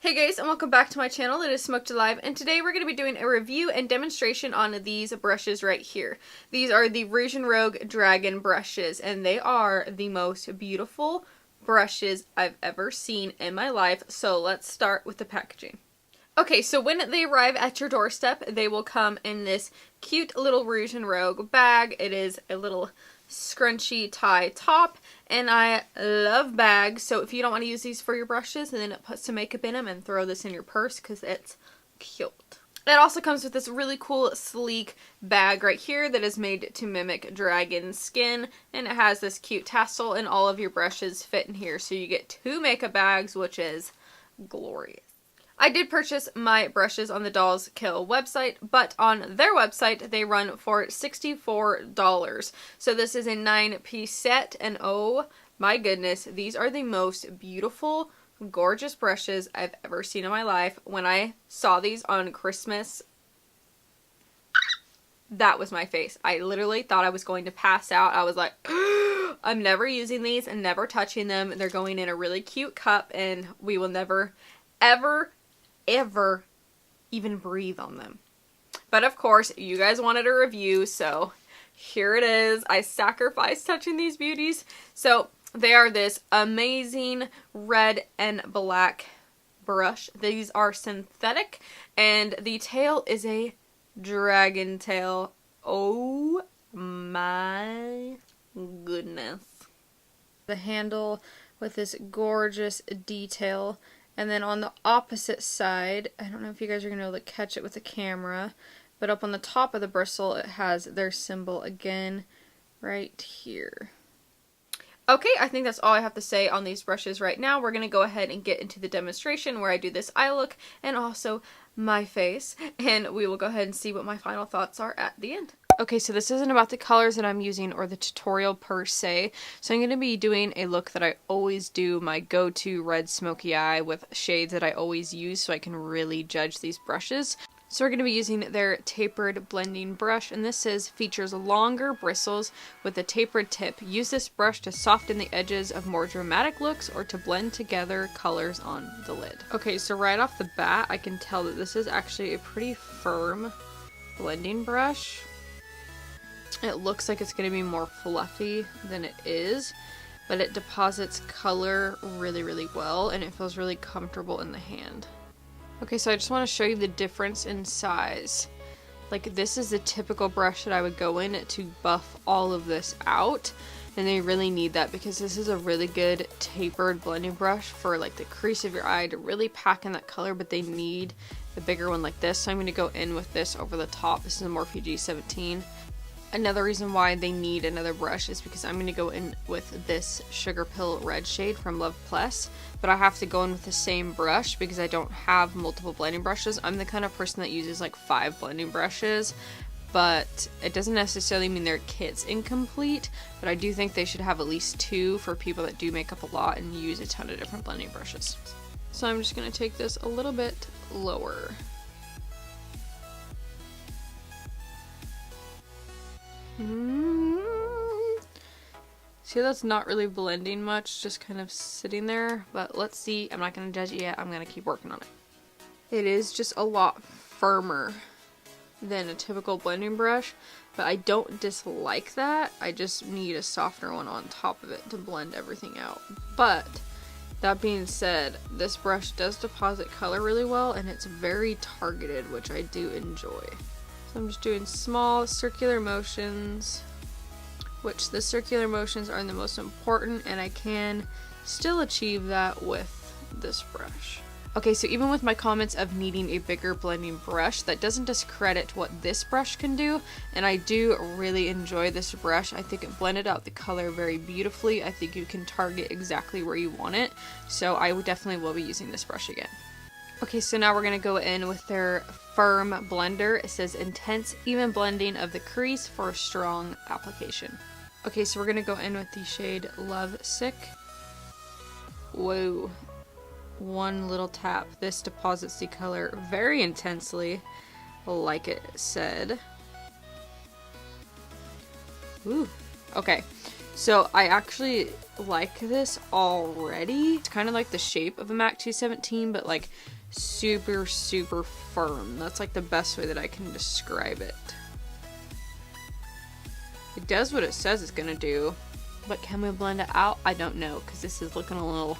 Hey guys, and welcome back to my channel. It is SmokedAlive, and today we're going to be doing a review and demonstration on these brushes right here. These are the Rouge and Rogue Dragon brushes, and they are the most beautiful brushes I've ever seen in my life. So let's start with the packaging. Okay, so when they arrive at your doorstep, they will come in this cute little Rouge and Rogue bag. It is a little scrunchy tie top, and I love bags, so if you don't want to use these for your brushes, then put some makeup in them and throw this in your purse because it's cute. It also comes with this really cool sleek bag right here that is made to mimic dragon skin, and it has this cute tassel, and all of your brushes fit in here, so you get two makeup bags, which is glorious. I did purchase my brushes on the Dolls Kill website, but on their website they run for $64. So this is a 9-piece set, and oh my goodness, these are the most beautiful, gorgeous brushes I've ever seen in my life. When I saw these on Christmas, that was my face. I literally thought I was going to pass out. I was like, I'm never using these and never touching them. They're going in a really cute cup, and we will never, ever even breathe on them. But of course, you guys wanted a review, so here it is. I sacrificed touching these beauties. So they are this amazing red and black brush. These are synthetic, and the tail is a dragon tail. Oh my goodness. The handle with this gorgeous detail. And then on the opposite side, I don't know if you guys are going to be able to catch it with the camera, but up on the top of the bristle, it has their symbol again right here. Okay, I think that's all I have to say on these brushes right now. We're going to go ahead and get into the demonstration where I do this eye look and also my face, and we will go ahead and see what my final thoughts are at the end. Okay, so this isn't about the colors that I'm using or the tutorial per se. So I'm going to be doing a look that I always do, my go-to red smoky eye with shades that I always use so I can really judge these brushes. So we're going to be using their tapered blending brush, and this features longer bristles with a tapered tip. Use this brush to soften the edges of more dramatic looks or to blend together colors on the lid. Okay, so right off the bat, I can tell that this is actually a pretty firm blending brush. It looks like it's going to be more fluffy than it is, but it deposits color really, really well, and it feels really comfortable in the hand. Okay, so I just want to show you the difference in size. Like, this is the typical brush that I would go in to buff all of this out, and they really need that because this is a really good tapered blending brush for like the crease of your eye to really pack in that color, but they need a bigger one like this, so I'm going to go in with this over the top. This is a Morphe G17. Another reason why they need another brush is because I'm going to go in with this Sugar Pill Red shade from Love Plus, but I have to go in with the same brush because I don't have multiple blending brushes. I'm the kind of person that uses like 5 blending brushes, but it doesn't necessarily mean their kit's incomplete, but I do think they should have at least 2 for people that do makeup a lot and use a ton of different blending brushes. So I'm just going to take this a little bit lower. See, that's not really blending much, just kind of sitting there, but let's see. I'm not going to judge it yet. I'm going to keep working on it. It is just a lot firmer than a typical blending brush, but I don't dislike that. I just need a softer one on top of it to blend everything out. But that being said, this brush does deposit color really well, and it's very targeted, which I do enjoy. So I'm just doing small circular motions, which the circular motions are the most important, and I can still achieve that with this brush. Okay, so even with my comments of needing a bigger blending brush, that doesn't discredit what this brush can do, and I do really enjoy this brush. I think it blended out the color very beautifully. I think you can target exactly where you want it, so I definitely will be using this brush again. Okay, so now we're going to go in with their firm blender. It says intense, even blending of the crease for a strong application. Okay, so we're going to go in with the shade Love Sick. Whoa. One little tap. This deposits the color very intensely, like it said. Ooh. Okay, So I actually like this already. It's kind of like the shape of a MAC 217, but like super, super firm. That's like the best way that I can describe it. It does what it says it's gonna do, but can we blend it out? I don't know, because this is looking a little...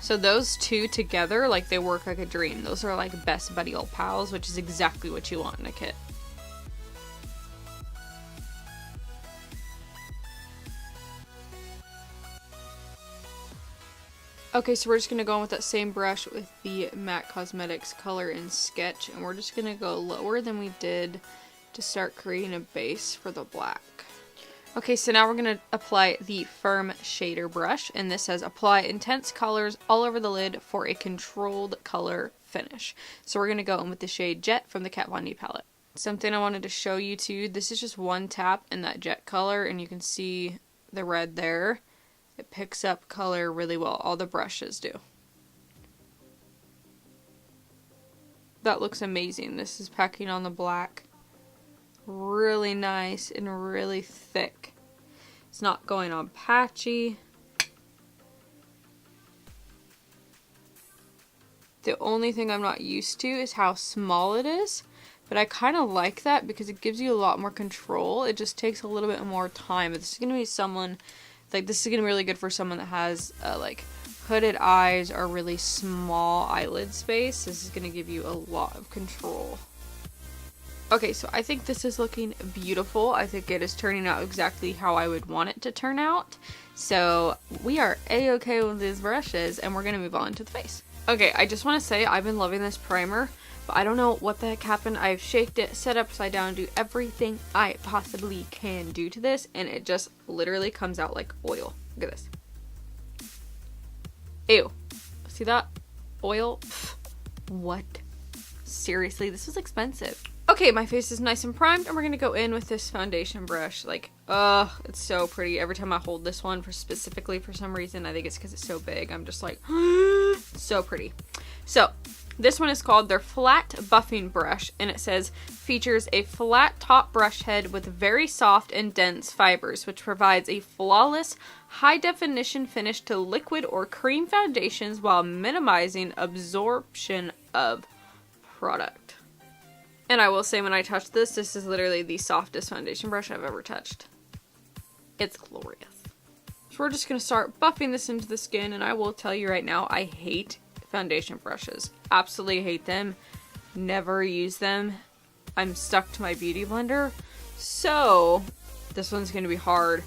So those two together, like, they work like a dream. Those are like best buddy old pals, which is exactly what you want in a kit. Okay, so we're just going to go in with that same brush with the MAC Cosmetics Color and Sketch, and we're just going to go lower than we did to start creating a base for the black. Okay, so now we're going to apply the Firm Shader brush, and this says apply intense colors all over the lid for a controlled color finish. So we're going to go in with the shade Jet from the Kat Von D palette. Something I wanted to show you too, this is just one tap in that jet color, and you can see the red there. It picks up color really well, all the brushes do. That looks amazing. This is packing on the black. Really nice and really thick. It's not going on patchy. The only thing I'm not used to is how small it is, but I kind of like that because it gives you a lot more control. It just takes a little bit more time. This is going to be someone, like, this is going to be really good for someone that has like hooded eyes or really small eyelid space. This is going to give you a lot of control. Okay, so I think this is looking beautiful. I think it is turning out exactly how I would want it to turn out. So we are a-okay with these brushes, and we're going to move on to the face. Okay, I just want to say I've been loving this primer, but I don't know what the heck happened. I've shaked it, set upside down, do everything I possibly can do to this, and it just literally comes out like oil. Look at this. Ew. See that? Oil? Pfft. What? Seriously, this was expensive. Okay, my face is nice and primed, and we're gonna go in with this foundation brush. Like, it's so pretty. Every time I hold this one, specifically for some reason, I think it's because it's so big, I'm just like, so pretty. So, this one is called their Flat Buffing Brush, and it says, features a flat top brush head with very soft and dense fibers, which provides a flawless, high-definition finish to liquid or cream foundations while minimizing absorption of product. And I will say, when I touch this, this is literally the softest foundation brush I've ever touched. It's glorious. So we're just going to start buffing this into the skin, and I will tell you right now, I hate foundation brushes. Absolutely hate them. Never use them. I'm stuck to my beauty blender. So, this one's going to be hard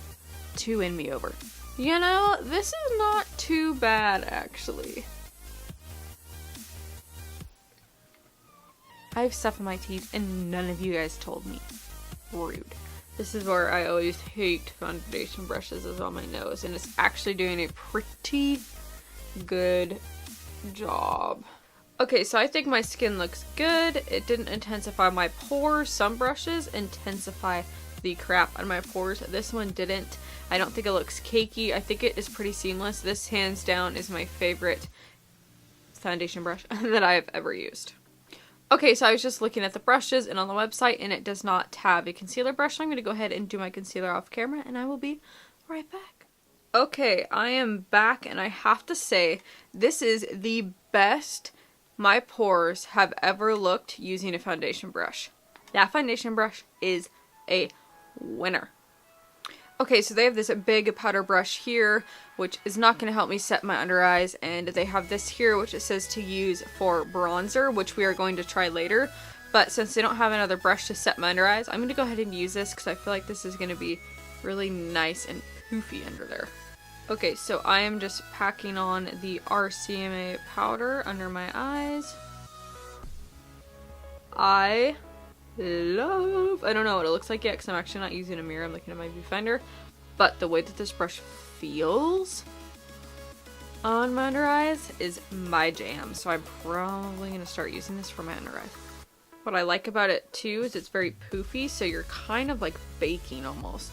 to win me over. You know, this is not too bad, actually. I have stuff in my teeth and none of you guys told me. Rude. This is where I always hate foundation brushes, is on my nose, and it's actually doing a pretty good job. Okay, so I think my skin looks good. It didn't intensify my pores. Some brushes intensify the crap out of my pores. This one didn't. I don't think it looks cakey. I think it is pretty seamless. This, hands down, is my favorite foundation brush that I have ever used. Okay, so I was just looking at the brushes and on the website, and it does not have a concealer brush, so I'm going to go ahead and do my concealer off camera, and I will be right back. Okay, I am back, and I have to say, this is the best my pores have ever looked using a foundation brush. That foundation brush is a winner. Okay, so they have this big powder brush here, which is not going to help me set my under eyes, and they have this here, which it says to use for bronzer, which we are going to try later. But since they don't have another brush to set my under eyes, I'm going to go ahead and use this because I feel like this is going to be really nice and poofy under there. Okay, so I am just packing on the RCMA powder under my eyes. I don't know what it looks like yet because I'm actually not using a mirror, I'm looking at my viewfinder, but the way that this brush feels on my under eyes is my jam, so I'm probably going to start using this for my under eyes. What I like about it too is it's very poofy, so you're kind of like baking almost.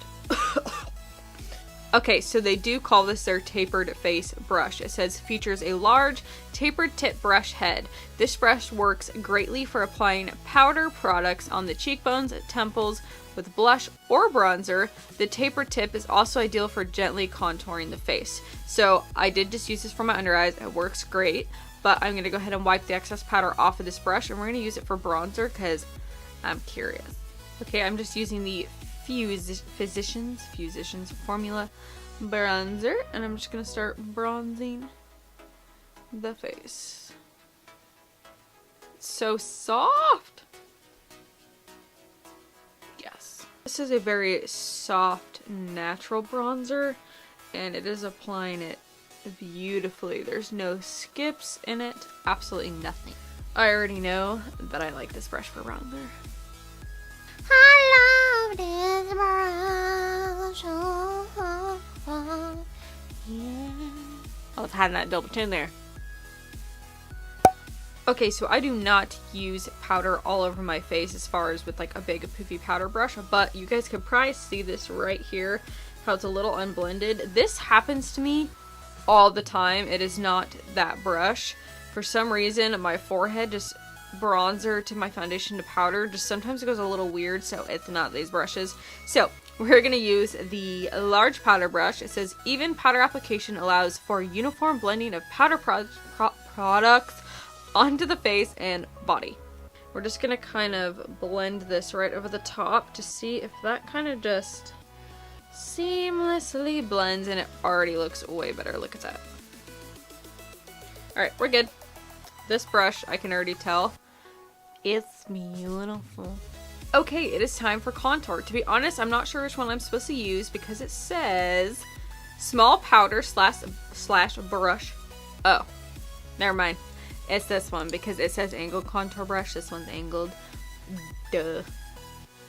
Okay, so they do call this their tapered face brush. It says features a large tapered tip brush head. This brush works greatly for applying powder products on the cheekbones, temples, with blush or bronzer. The tapered tip is also ideal for gently contouring the face. So I did just use this for my under eyes. It works great, but I'm gonna go ahead and wipe the excess powder off of this brush, and we're gonna use it for bronzer because I'm curious. Okay, I'm just using the Physicians Formula bronzer, and I'm just gonna start bronzing the face. It's so soft. Yes, this is a very soft, natural bronzer, and it is applying it beautifully. There's no skips in it, absolutely nothing. I already know that I like this brush for bronzer. I love this brush. Yeah. I was having that double chin there. Okay, so I do not use powder all over my face as far as with like a big poofy powder brush, but you guys can probably see this right here, how it's a little unblended. This happens to me all the time. It is not that brush. For some reason, my forehead just bronzer to my foundation to powder just sometimes it goes a little weird, so it's not these brushes. So we're gonna use the large powder brush. It says even powder application allows for uniform blending of powder products onto the face and body. We're just gonna kind of blend this right over the top to see if that kind of just seamlessly blends, and it already looks way better. Look at that. Alright, we're good. This brush, I can already tell, it's beautiful. Okay, it is time for contour. To be honest, I'm not sure which one I'm supposed to use because it says small powder slash brush. Oh, never mind. It's this one because it says angled contour brush. This one's angled. Duh.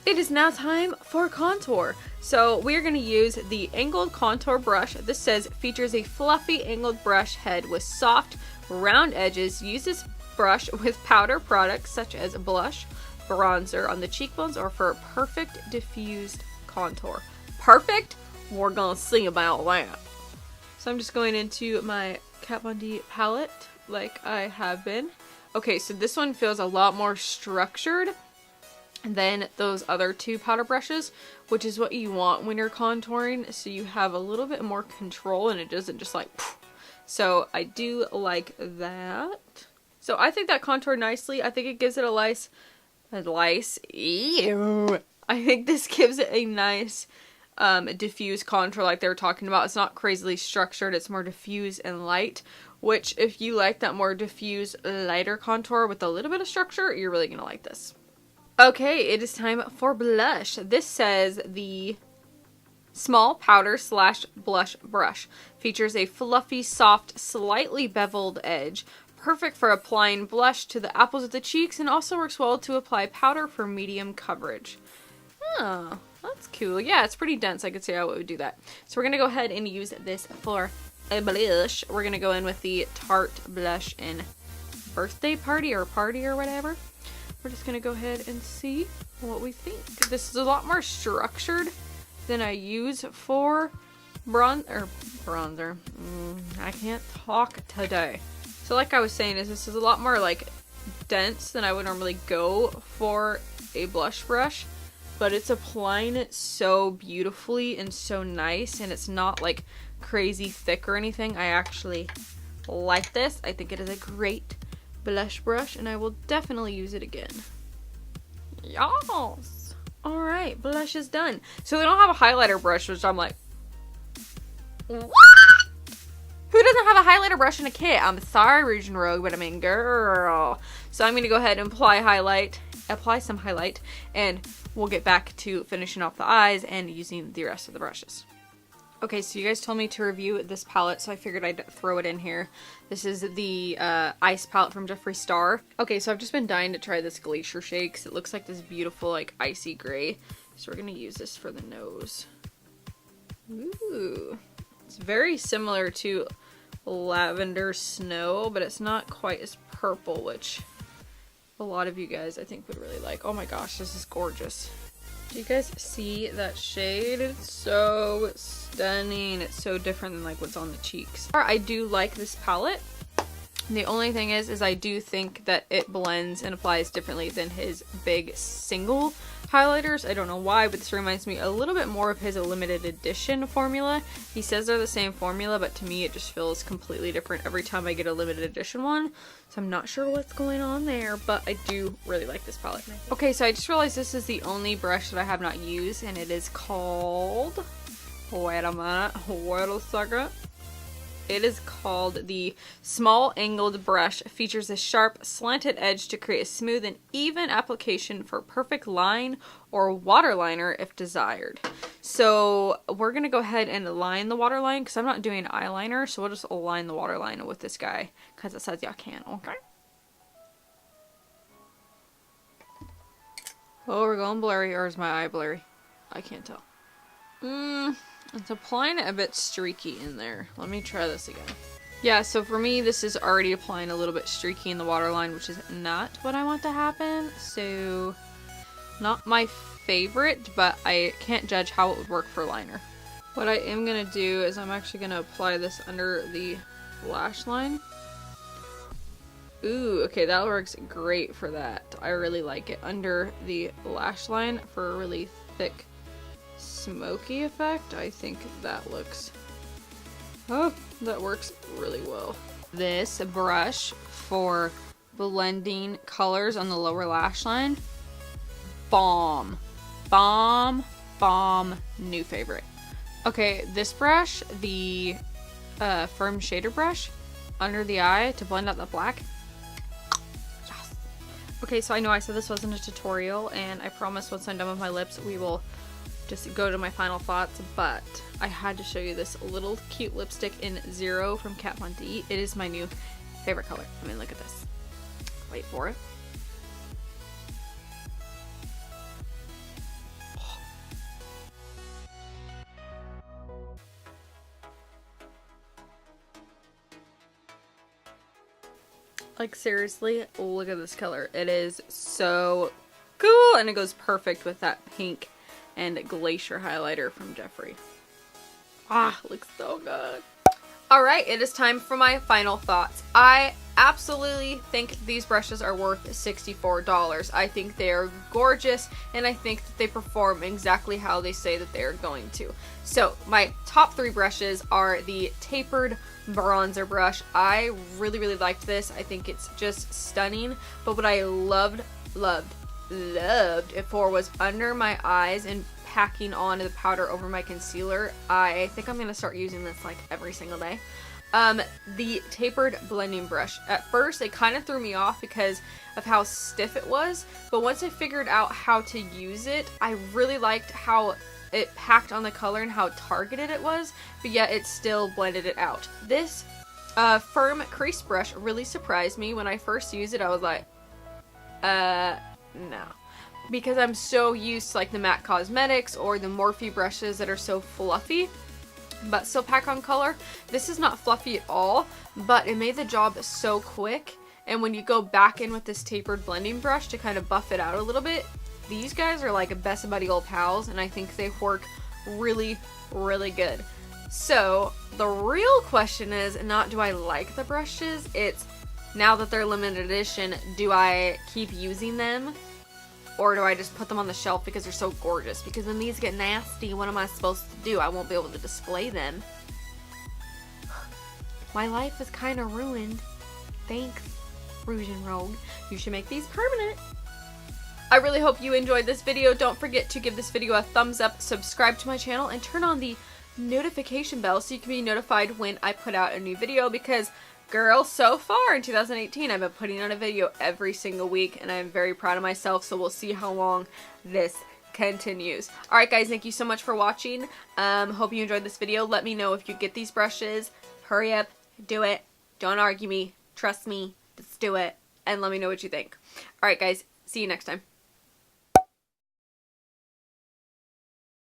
It is now time for contour. So we're going to use the angled contour brush. This says features a fluffy angled brush head with soft round edges. Use this brush with powder products such as blush, bronzer on the cheekbones, or for perfect diffused contour. Perfect? We're gonna see about that. So I'm just going into my Kat Von D palette like I have been. Okay, so this one feels a lot more structured than those other two powder brushes, which is what you want when you're contouring, so you have a little bit more control and it doesn't just like poof. So I do like that. So I think that contoured nicely. I think it gives it ew. I think this gives it a nice diffuse contour like they were talking about. It's not crazily structured. It's more diffuse and light, which if you like that more diffuse, lighter contour with a little bit of structure, you're really going to like this. Okay, it is time for blush. This says the small powder slash blush brush. Features a fluffy, soft, slightly beveled edge. Perfect for applying blush to the apples of the cheeks, and also works well to apply powder for medium coverage. Oh, that's cool. Yeah, it's pretty dense. I could see how it would do that. So we're going to go ahead and use this for a blush. We're going to go in with the Tarte blush in Birthday Party or whatever. We're just going to go ahead and see what we think. This is a lot more structured than I use for bronzer. I can't talk today. So like I was saying, this is a lot more like dense than I would normally go for a blush brush, but it's applying it so beautifully and so nice, and it's not like crazy thick or anything. I actually like this. I think it is a great blush brush, and I will definitely use it again. Yes! Alright, blush is done. So they don't have a highlighter brush, which I'm like, what? Who doesn't have a highlighter brush in a kit? I'm sorry, Rouge and Rogue, but I mean, girl. So I'm going to go ahead and apply some highlight, and we'll get back to finishing off the eyes and using the rest of the brushes. Okay, so you guys told me to review this palette, so I figured I'd throw it in here. This is the Ice palette from Jeffree Star. Okay, so I've just been dying to try this Glacier Shake, 'cause it looks like this beautiful, like, icy gray. So we're going to use this for the nose. Ooh. It's very similar to Lavender Snow, but it's not quite as purple, which a lot of you guys I think would really like. Oh my gosh, this is gorgeous. Do you guys see that shade? It's so stunning. It's so different than like what's on the cheeks. I do like this palette. The only thing is I do think that it blends and applies differently than his big single highlighters. I don't know why, but this reminds me a little bit more of his limited edition formula. He says they're the same formula, but to me it just feels completely different every time I get a limited edition one. So I'm not sure what's going on there, but I do really like this palette. Okay, so I just realized this is the only brush that I have not used, and it is called... Wait a minute. Wait a second. It is called the Small Angled Brush. It features a sharp, slanted edge to create a smooth and even application for perfect line or waterliner if desired. So we're going to go ahead and line the waterline because I'm not doing eyeliner, so we'll just align the waterline with this guy because it says y'all can, okay? Oh, we're going blurry, or is my eye blurry? I can't tell. It's applying it a bit streaky in there. Let me try this again. Yeah, so for me, this is already applying a little bit streaky in the waterline, which is not what I want to happen. So, not my favorite, but I can't judge how it would work for liner. What I am going to do is I'm actually going to apply this under the lash line. Ooh, okay, that works great for that. I really like it under the lash line for a really thick smoky effect. I think that looks, oh, that works really well. This brush for blending colors on the lower lash line, bomb, bomb, bomb, new favorite. Okay, this brush, the firm shader brush under the eye to blend out the black. Yes. Okay, so I know I said this wasn't a tutorial, and I promise once I'm done with my lips we will just go to my final thoughts, but I had to show you this little cute lipstick in Zero from Kat Von D. It is my new favorite color. I mean, look at this. Wait for it. Like, seriously, look at this color. It is so cool, and it goes perfect with that pink and Glacier highlighter from Jeffree. Ah, looks so good. Alright, it is time for my final thoughts. I absolutely think these brushes are worth $64. I think they are gorgeous, and I think that they perform exactly how they say that they are going to. So, my top 3 brushes are the tapered bronzer brush. I really, really liked this. I think it's just stunning, but what I loved it for was under my eyes and packing on the powder over my concealer. I think I'm going to start using this like every single day. The tapered blending brush. At first it kind of threw me off because of how stiff it was, but once I figured out how to use it, I really liked how it packed on the color and how targeted it was, but yet it still blended it out. This firm crease brush really surprised me. When I first used it, I was like, no. Because I'm so used to like the MAC Cosmetics or the Morphe brushes that are so fluffy but still pack on color. This is not fluffy at all, but it made the job so quick. And when you go back in with this tapered blending brush to kind of buff it out a little bit, these guys are like a best buddy old pals, and I think they work really, really good. So the real question is not do I like the brushes, it's now that they're limited edition, do I keep using them? Or do I just put them on the shelf because they're so gorgeous? Because when these get nasty, what am I supposed to do? I won't be able to display them. My life is kind of ruined. Thanks, Rouge and Rogue. You should make these permanent. I really hope you enjoyed this video. Don't forget to give this video a thumbs up, subscribe to my channel, and turn on the notification bell so you can be notified when I put out a new video, because girl, so far in 2018, I've been putting out a video every single week, and I'm very proud of myself, so we'll see how long this continues. Alright guys, thank you so much for watching. Hope you enjoyed this video. Let me know if you get these brushes. Hurry up, do it. Don't argue me. Trust me. Just do it. And let me know what you think. Alright guys, see you next time.